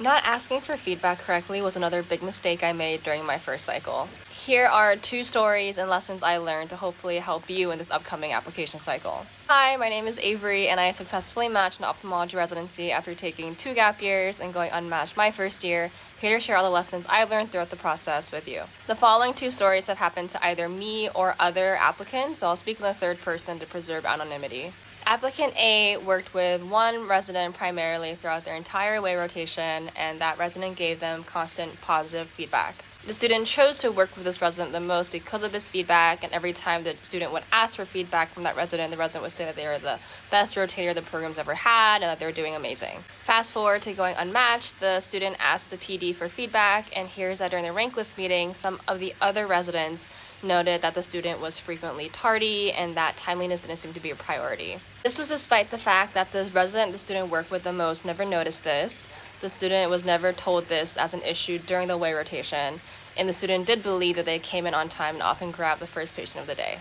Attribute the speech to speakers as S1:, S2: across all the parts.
S1: Not asking for feedback correctly was another big mistake I made during my first cycle. Here are 2 stories and lessons I learned to hopefully help you in this upcoming application cycle. Hi, my name is Avery, and I successfully matched an ophthalmology residency after taking 2 gap years and going unmatched my first year. Here to share all the lessons I learned throughout the process with you. The following 2 stories have happened to either me or other applicants, so I'll speak in the third person to preserve anonymity. Applicant A worked with one resident primarily throughout their entire away rotation, and that resident gave them constant positive feedback. The student chose to work with this resident the most because of this feedback, and every time the student would ask for feedback from that resident, the resident would say that they were the best rotator the program's ever had and that they were doing amazing. Fast forward to going unmatched, the student asked the PD for feedback, and here's that during the rank list meeting, some of the other residents noted that the student was frequently tardy and that timeliness didn't seem to be a priority. This was despite the fact that the resident the student worked with the most never noticed this. The student was never told this as an issue during the away rotation, and the student did believe that they came in on time and often grabbed the first patient of the day.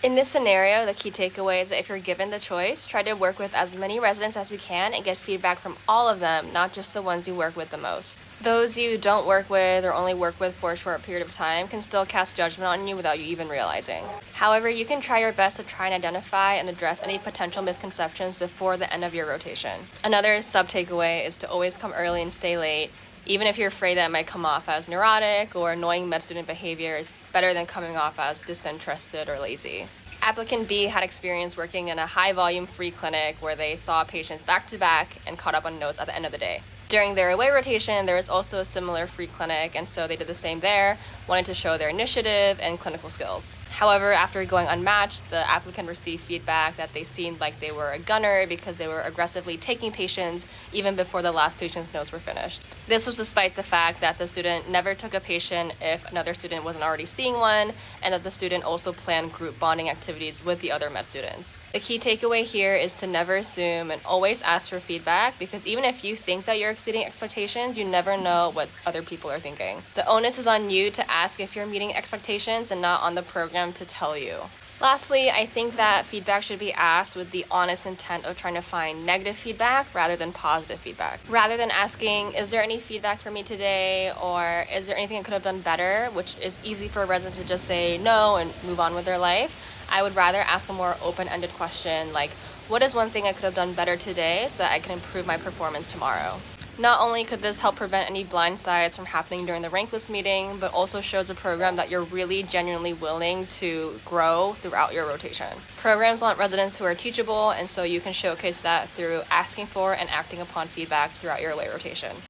S1: In this scenario, the key takeaway is that if you're given the choice, try to work with as many residents as you can and get feedback from all of them, not just the ones you work with the most. Those you don't work with or only work with for a short period of time can still cast judgment on you without you even realizing. However, you can try your best to try and identify and address any potential misconceptions before the end of your rotation. Another sub-takeaway is to always come early and stay late. Even if you're afraid that it might come off as neurotic or annoying med student behavior, is better than coming off as disinterested or lazy. Applicant B had experience working in a high-volume free clinic where they saw patients back-to-back and caught up on notes at the end of the day. During their away rotation, there was also a similar free clinic, and so they did the same there, wanting to show their initiative and clinical skills. However, after going unmatched, the applicant received feedback that they seemed like they were a gunner because they were aggressively taking patients even before the last patient's notes were finished. This was despite the fact that the student never took a patient if another student wasn't already seeing one, and that the student also planned group bonding activities with the other med students. The key takeaway here is to never assume and always ask for feedback, because even if you think that you're exceeding expectations, you never know what other people are thinking. The onus is on you to ask if you're meeting expectations and not on the program to tell you. Lastly, I think that feedback should be asked with the honest intent of trying to find negative feedback rather than positive feedback. Rather than asking, is there any feedback for me today, or is there anything I could have done better, which is easy for a resident to just say no and move on with their life, I would rather ask a more open-ended question like, what is one thing I could have done better today so that I can improve my performance tomorrow? Not only could this help prevent any blind sides from happening during the rank list meeting, but also shows a program that you're really genuinely willing to grow throughout your rotation. Programs want residents who are teachable, and so you can showcase that through asking for and acting upon feedback throughout your away rotation.